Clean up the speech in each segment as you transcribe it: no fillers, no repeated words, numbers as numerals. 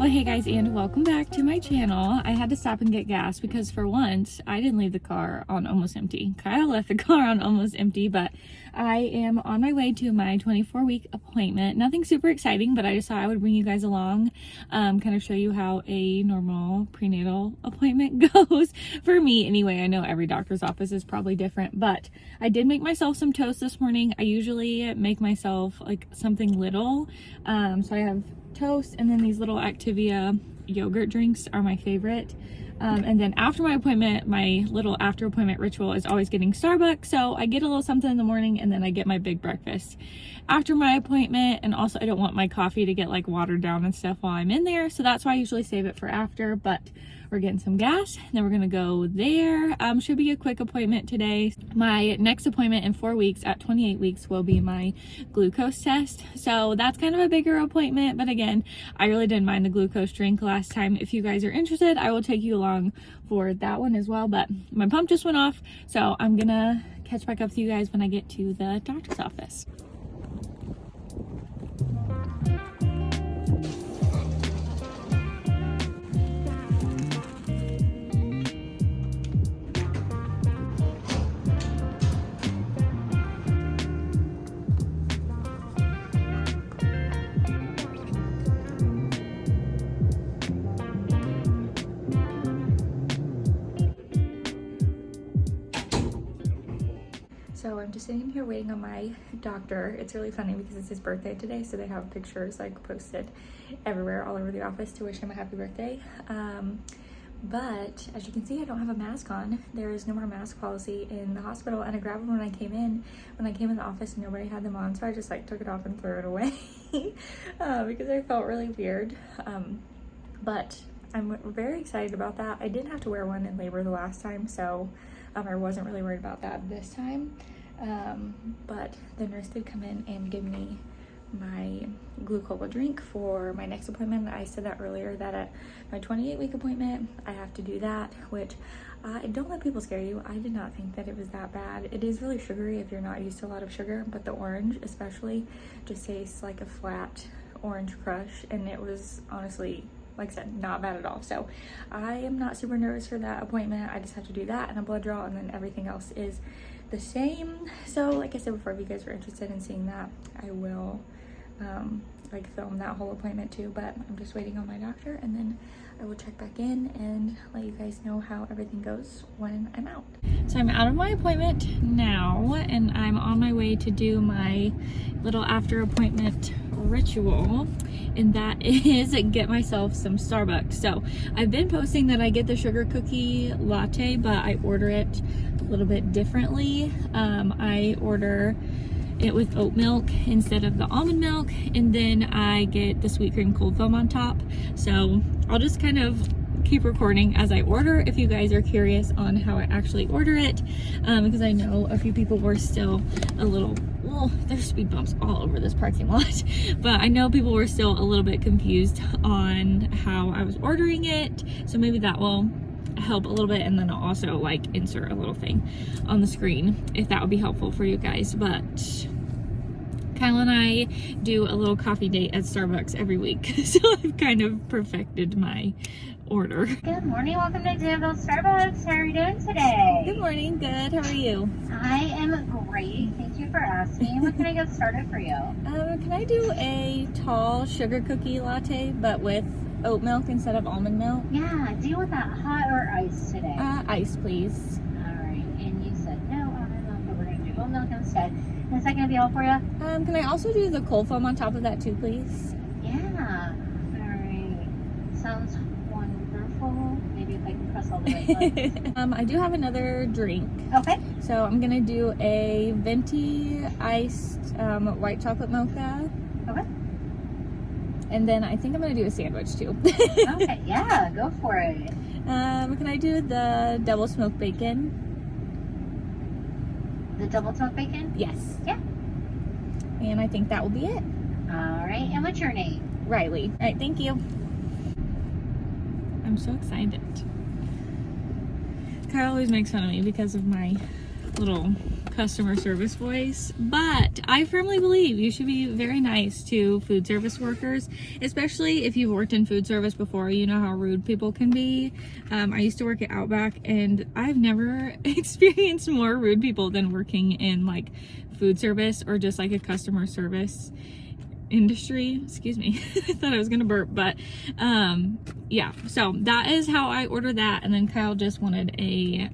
Well, hey guys, and welcome back to my channel. I had to stop and get gas because for once I didn't leave the car on almost empty. Kyle left the car on almost empty, but I am on my way to my 24-week appointment. Nothing super exciting, but I just thought I would bring you guys along, kind of show you how a normal prenatal appointment goes for me. Anyway, I know every doctor's office is probably different, but I did make myself some toast this morning. I usually make myself like something little, so I have toast, and then these little Activia yogurt drinks are my favorite. And then after my appointment, my little after appointment ritual is always getting Starbucks. So I get a little something in the morning, and then I get my big breakfast after my appointment. And also I don't want my coffee to get like watered down and stuff while I'm in there, so that's why I usually save it for after. But we're getting some gas, and then we're gonna go there. Should be a quick appointment today. My next appointment in 4 weeks at 28 weeks will be my glucose test, so that's kind of a bigger appointment. But again, I really didn't mind the glucose drink last time. If you guys are interested, I will take you along for that one as well. But my pump just went off, so I'm gonna catch back up with you guys when I get to the doctor's office. So I'm just sitting here waiting on my doctor. It's really funny because it's his birthday today, so they have pictures like posted everywhere all over the office to wish him a happy birthday. But as you can see, I don't have a mask on. There is no more mask policy in the hospital, and I grabbed them when I came in the office and nobody had them on, so I just like took it off and threw it away because I felt really weird. But I'm very excited about that. I didn't have to wear one in labor the last time, so I wasn't really worried about that this time. But the nurse did come in and give me my glucola drink for my next appointment. I said that earlier, that at my 28-week appointment, I have to do that, which don't let people scare you. I did not think that it was that bad. It is really sugary if you're not used to a lot of sugar, but the orange especially just tastes like a flat orange crush, and it was honestly, like I said, not bad at all. So I am not super nervous for that appointment. I just have to do that and a blood draw, and then everything else is the same. So like I said before, if you guys are interested in seeing that, I will like film that whole appointment too. But I'm just waiting on my doctor, and then I will check back in and let you guys know how everything goes when I'm out. So I'm out of my appointment now, and I'm on my way to do my little after appointment ritual, and that is get myself some Starbucks. So I've been posting that I get the sugar cookie latte, but I order it a little bit differently. I order it with oat milk instead of the almond milk, and then I get the sweet cream cold foam on top. So I'll just kind of keep recording as I order if you guys are curious on how I actually order it, because I know a few people were still a little, well, there's speed bumps all over this parking lot, but I know people were still a little bit confused on how I was ordering it, so maybe that will help a little bit. And then I'll also like insert a little thing on the screen if that would be helpful for you guys. But Kyle and I do a little coffee date at Starbucks every week, so I've kind of perfected my order. Good morning, welcome to Danville Starbucks. How are you doing today? Good morning, good. How are you? I am great, thank you for asking. What can I get started for you? Can I do a tall sugar cookie latte, but with oat milk instead of almond milk? Yeah, do you want that hot or iced today? Ice, please. Alright, and you said no almond milk, but we're going to do oat milk instead. Is that going to be all for you? Can I also do the cold foam on top of that too, please? Yeah. Alright. Sounds wonderful. Maybe if I can press all the right buttons. I do have another drink. Okay. So I'm gonna do a venti iced white chocolate mocha. Okay. And then I think I'm gonna do a sandwich too. Okay, yeah, go for it. Can I do the double smoked bacon? The double smoked bacon? Yes. Yeah. And I think that will be it. Alright, and what's your name? Riley. All right, thank you. I'm so excited. Kyle always makes fun of me because of my little customer service voice, but I firmly believe you should be very nice to food service workers, especially if you've worked in food service before. You know how rude people can be. I used to work at Outback, and I've never experienced more rude people than working in like food service or just like a customer service industry. Excuse me. I thought I was gonna burp, but yeah, so that is how I ordered that. And then Kyle just wanted a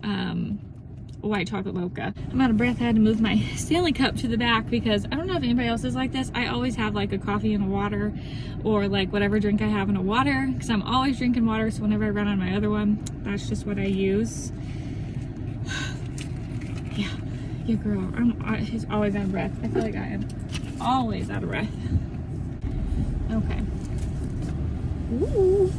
white chocolate mocha. I'm out of breath. I had to move my Stanley cup to the back because I don't know if anybody else is like this. I always have like a coffee and a water, or like whatever drink I have in a water, because I'm always drinking water. So whenever I run on my other one, that's just what I use. Yeah, girl. She's always out of breath. I feel like I am always out of breath. Okay. Ooh.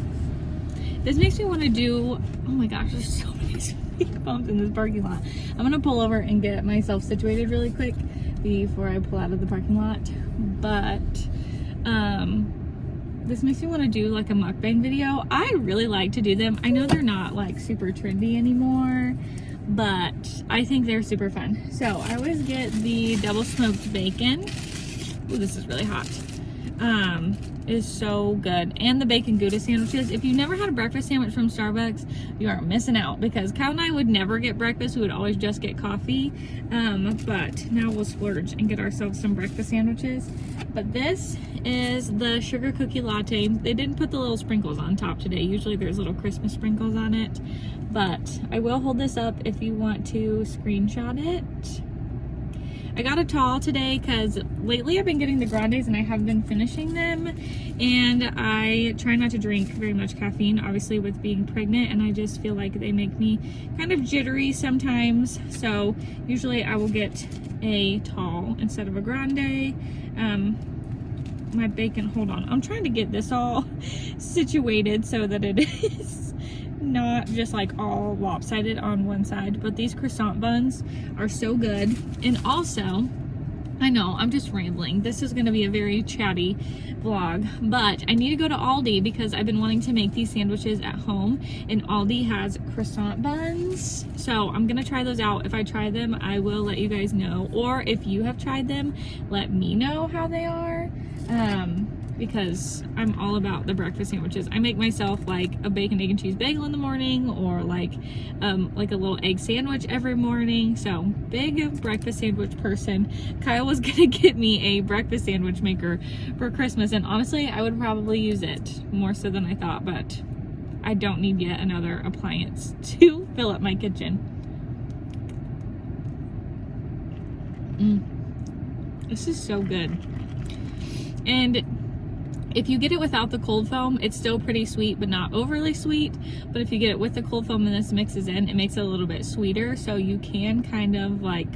This makes me want to do, oh my gosh, there's so many speed bumps in this parking lot. I'm gonna pull over and get myself situated really quick before I pull out of the parking lot. But this makes me want to do like a mukbang video. I really like to do them. I know they're not like super trendy anymore, but I think they're super fun. So I always get the double smoked bacon. Ooh, this is really hot. Is so good. And the bacon Gouda sandwiches. If you've never had a breakfast sandwich from Starbucks, you are missing out, because Kyle and I would never get breakfast. We would always just get coffee. But now we'll splurge and get ourselves some breakfast sandwiches. But this is the sugar cookie latte. They didn't put the little sprinkles on top today. Usually there's little Christmas sprinkles on it. But I will hold this up if you want to screenshot it. I got a tall today because lately I've been getting the grandes and I have been finishing them, and I try not to drink very much caffeine, obviously with being pregnant, and I just feel like they make me kind of jittery sometimes. So usually I will get a tall instead of a grande. My bacon, hold on, I'm trying to get this all situated so that it is not just like all lopsided on one side. But these croissant buns are so good. And also, I know I'm just rambling, this is going to be a very chatty vlog, but I need to go to Aldi because I've been wanting to make these sandwiches at home, and Aldi has croissant buns, so I'm gonna try those out. If I try them, I will let you guys know, or if you have tried them, let me know how they are. Because I'm all about the breakfast sandwiches. I make myself like a bacon, egg, and cheese bagel in the morning, or like a little egg sandwich every morning. So big breakfast sandwich person. Kyle was gonna get me a breakfast sandwich maker for Christmas, and honestly, I would probably use it more so than I thought, but I don't need yet another appliance to fill up my kitchen. This is so good. And if you get it without the cold foam, it's still pretty sweet, but not overly sweet. But if you get it with the cold foam and this mixes in, it makes it a little bit sweeter. So you can kind of like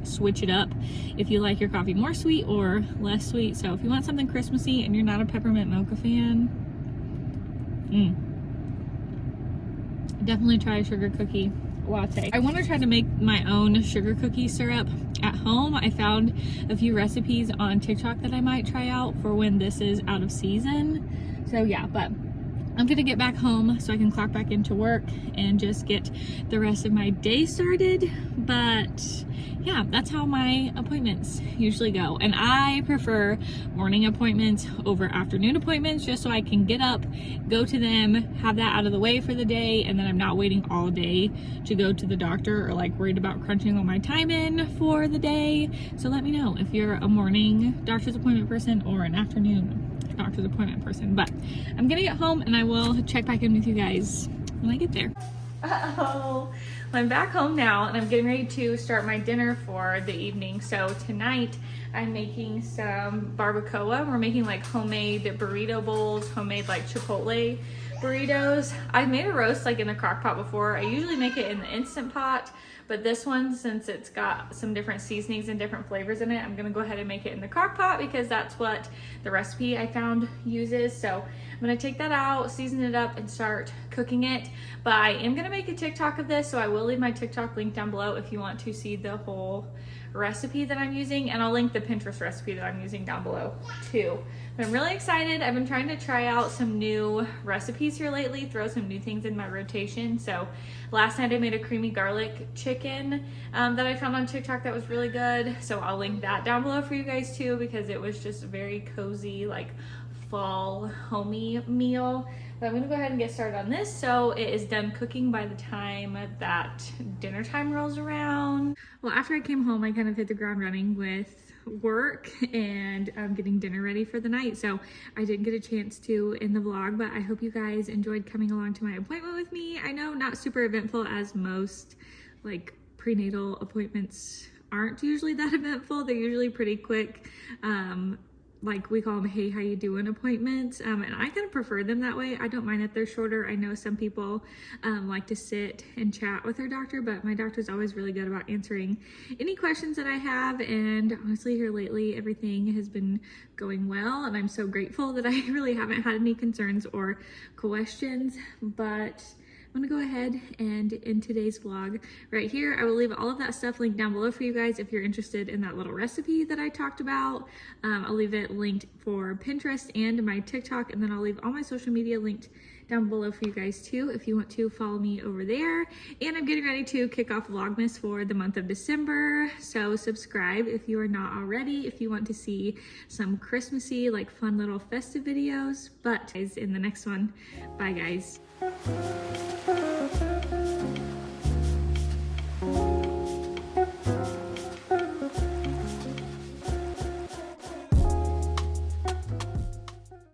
switch it up if you like your coffee more sweet or less sweet. So if you want something Christmassy and you're not a peppermint mocha fan, definitely try a sugar cookie latte. I want to try to make my own sugar cookie syrup at home. I found a few recipes on TikTok that I might try out for when this is out of season. So yeah, but I'm gonna get back home so I can clock back into work and just get the rest of my day started. But yeah, that's how my appointments usually go. And I prefer morning appointments over afternoon appointments, just so I can get up, go to them, have that out of the way for the day, and then I'm not waiting all day to go to the doctor or like worried about crunching all my time in for the day. So let me know if you're a morning doctor's appointment person or an afternoon doctor's appointment person. But I'm gonna get home and I will check back in with you guys when I get there. Uh-oh, I'm back home now and I'm getting ready to start my dinner for the evening. So tonight I'm making some barbacoa. We're making like homemade burrito bowls, homemade like Chipotle burritos. I've made a roast like in the crock pot before. I usually make it in the Instant Pot, but this one, since it's got some different seasonings and different flavors in it, I'm gonna go ahead and make it in the crock pot because that's what the recipe I found uses. So I'm gonna take that out, season it up, and start cooking it. But I am gonna make a TikTok of this, so I will leave my TikTok link down below if you want to see the whole recipe that I'm using, and I'll link the Pinterest recipe that I'm using down below too. But I'm really excited. I've been trying to try out some new recipes here lately, throw some new things in my rotation. So last night I made a creamy garlic chicken chicken that I found on TikTok that was really good. So I'll link that down below for you guys too, because it was just a very cozy, like fall homey meal. But I'm gonna go ahead and get started on this so it is done cooking by the time that dinner time rolls around. Well, after I came home, I kind of hit the ground running with work and getting dinner ready for the night. So I didn't get a chance to in the vlog, but I hope you guys enjoyed coming along to my appointment with me. I know not super eventful, as most like prenatal appointments aren't usually that eventful. They're usually pretty quick. Like we call them, hey, how you doing appointments. And I kind of prefer them that way. I don't mind that they're shorter. I know some people like to sit and chat with their doctor, but my doctor's always really good about answering any questions that I have. And honestly, here lately, everything has been going well. And I'm so grateful that I really haven't had any concerns or questions. But I'm gonna go ahead and in today's vlog right here, I will leave all of that stuff linked down below for you guys if you're interested in that little recipe that I talked about. I'll leave it linked for Pinterest and my TikTok, and then I'll leave all my social media linked down below for you guys too if you want to follow me over there. And I'm getting ready to kick off Vlogmas for the month of December, so subscribe if you are not already if you want to see some Christmassy, like fun little festive videos. But guys, in the next one, bye guys.